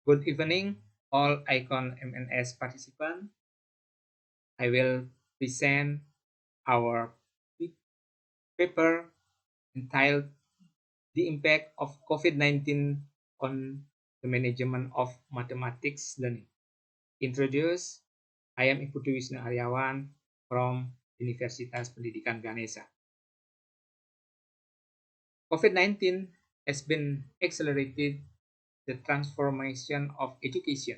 Good evening, all ICON MNS participants. I will present our paper entitled The Impact of COVID-19 on the Management of Mathematics Learning. Introduced, I am Iputu Wisnu Aryawan from Universitas Pendidikan Ganesha. COVID-19 has been accelerated the transformation of education.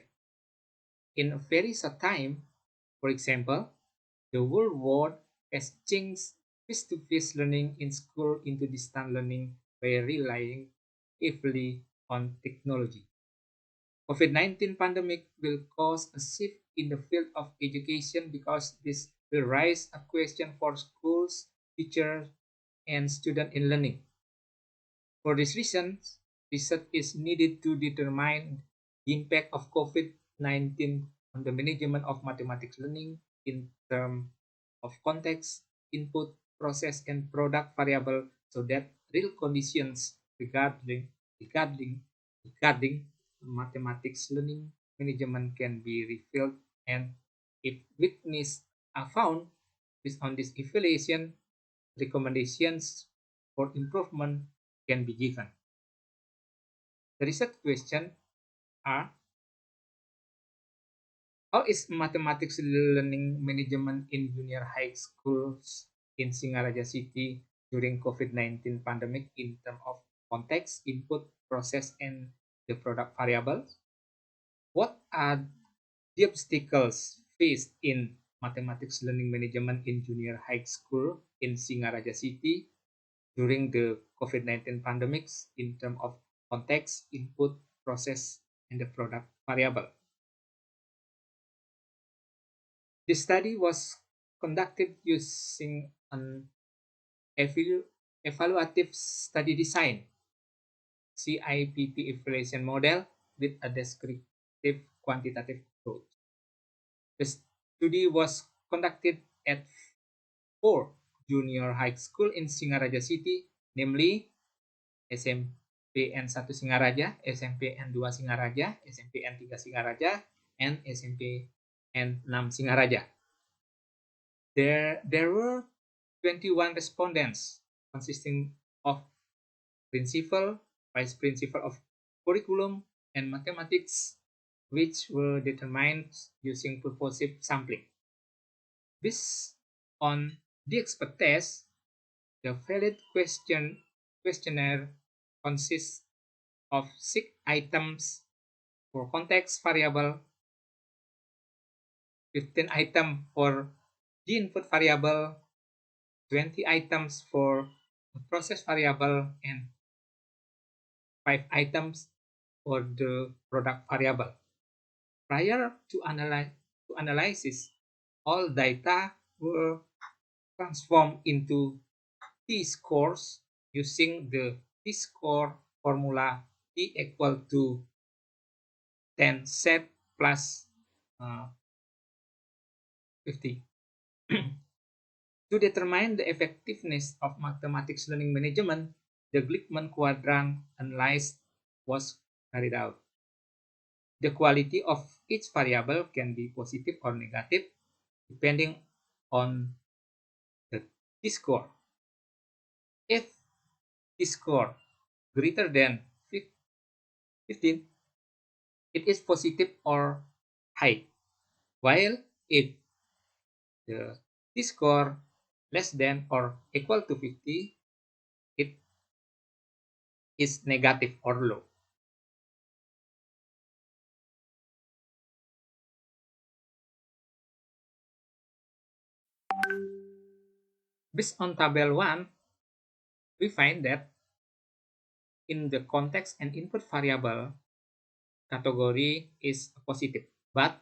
In a very short time, for example, the whole world has changed face-to-face learning in school into distant learning by relying heavily on technology. COVID-19 pandemic will cause a shift in the field of education because this will raise a question for schools, teachers, and students in learning. For this reason, research is needed to determine the impact of COVID-19 on the management of mathematics learning in terms of context, input, process, and product variable so that real conditions regarding regarding mathematics learning management can be revealed, and if weaknesses are found based on this evaluation, recommendations for improvement can be given. The research questions are: how is mathematics learning management in junior high schools in Singaraja City during COVID-19 pandemic in terms of context, input, process, and the product variables? What are the obstacles faced in mathematics learning management in junior high school in Singaraja City during the COVID-19 pandemics in terms of context, input, process, and the product variable? This study was conducted using an evaluative study design CIPP evaluation model with a descriptive quantitative approach. The study was conducted at 4 junior high school in Singaraja City, namely SMPN 1 Singaraja, SMPN 2 Singaraja, SMPN 3 Singaraja, and SMPN 6 Singaraja. There were 21 respondents consisting of principal, vice principal of curriculum, and mathematics, which were determined using purposive sampling. Based on the expert test, the valid questionnaire consists of 6 items for context variable, 15 items for the input variable, 20 items for the process variable, and 5 items for the product variable. Prior to analysis, all data were transformed into t-scores using the t-score formula t equal to 10 set plus 50. To determine the effectiveness of mathematics learning management, the Glickman quadrant analysis was carried out. The quality of each variable can be positive or negative depending on the t-score. If t-score greater than 15, it is positive or high, while if the t-score less than or equal to 50, it is negative or low. Based on table 1, we find that in the context and input variable, category is positive, but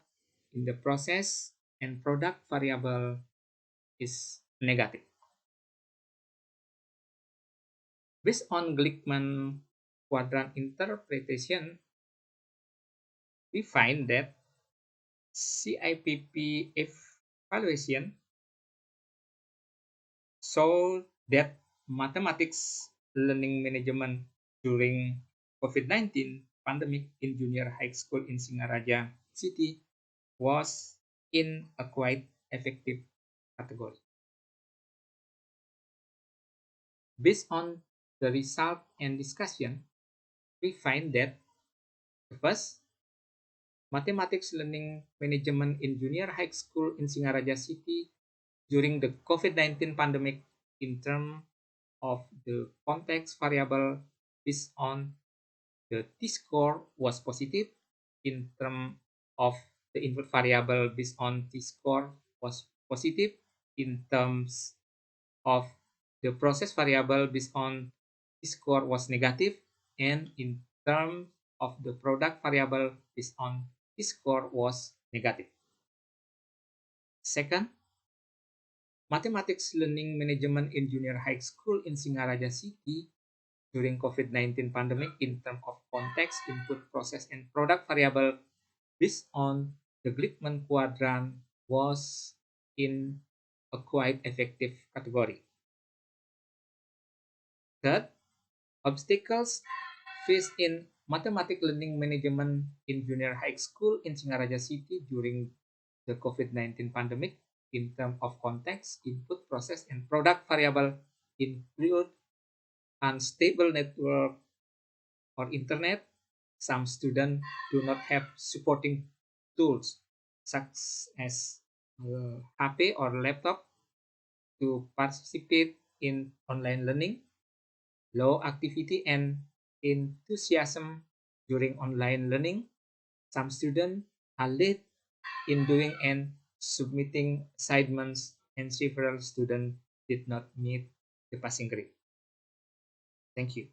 in the process and product variable is negative. Based on Glickman quadrant interpretation, we find that CIPP evaluation show that mathematics learning management during COVID-19 pandemic in junior high school in Singaraja City was in a quite effective category. Based on the result and discussion, we find that first, mathematics learning management in junior high school in Singaraja City during the COVID-19 pandemic in terms of the context variable based on the t-score was positive. In terms of the input variable based on t-score was positive. In terms of the process variable based on t-score was negative. And in terms of the product variable based on t-score was negative. Second, mathematics learning management in junior high school in Singaraja City during COVID-19 pandemic in terms of context, input, process, and product variable based on the Glickman quadrant was in a quite effective category. Third, obstacles faced in mathematics learning management in junior high school in Singaraja City during the COVID-19 pandemic in terms of context, input, process, and product variable include unstable network or internet. Some students do not have supporting tools such as HP or laptop to participate in online learning. Low activity and enthusiasm during online learning. Some students are late in doing and submitting assignments, and several students did not meet the passing grade. Thank you.